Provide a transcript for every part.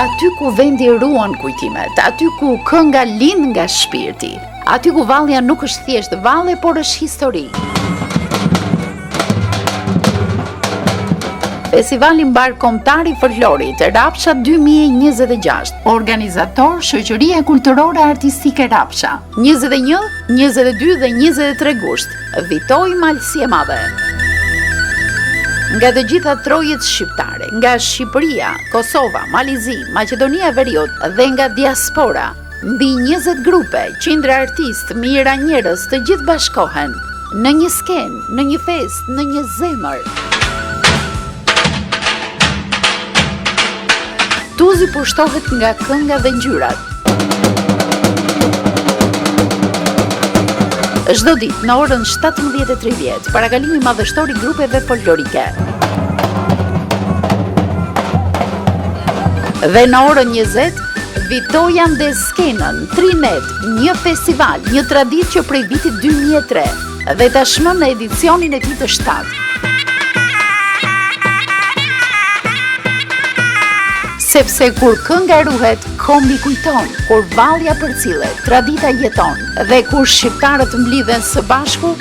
aty ku vendi ruan kujtimet, aty ku kënga lind nga shpirti, aty ku vallja nuk është thjesht valle, por është histori. Festivali mbar kombëtar i folklorit Rapsha 2026, organizator Shoqëria Kulturore Artistike Rapsha, 21, 22 dhe 23 gusht, vitoj Malësi e Madhe. Nga të gjitha trojet shqiptare, nga Shqipëria, Kosova, Malizi, Maqedonia e Veriut dhe nga diaspora, mbi 20 grupe, qindra artist, mijëra njerëz të gjithë bashkohen në një skenë, në një festë, në një zemër. Tuzi pushtohet nga kënga dhe ngjyrat. Çdo ditë në orën 17:30, parakalimi madhështor i grupeve folklorike. Dhe në orën 20, Vitoja nde skenën, Trinet, një festival, një traditë që prej vitit 2003 dhe tashmë në edicionin e tij të 7. Sepse kur kënga ruhet, kombi kujton, kur vallja përcillet, tradita jeton, dhe kur shqiptarët mblidhen së bashku,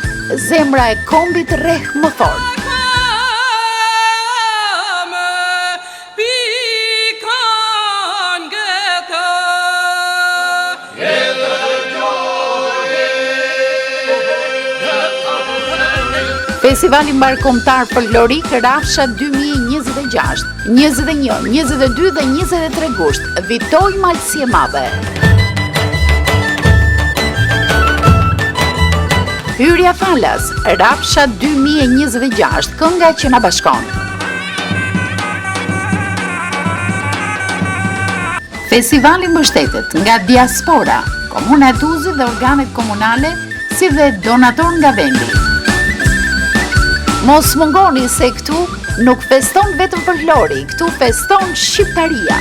zemra e kombit rreh më fort. Festivali mbar kombëtar folklorik Rapsha 2026, 21, 22 dhe 23 gusht, vitoj Malësi e Madhe. Hyrja falas, Rapsha 2026, kënga që na bashkon. Festivali mbështetet nga diaspora, Komuna e Tuzit dhe organet komunale, si dhe donator nga vendi. Mos mungoni se këtu nuk feston vetëm folklori, këtu feston shqiptaria.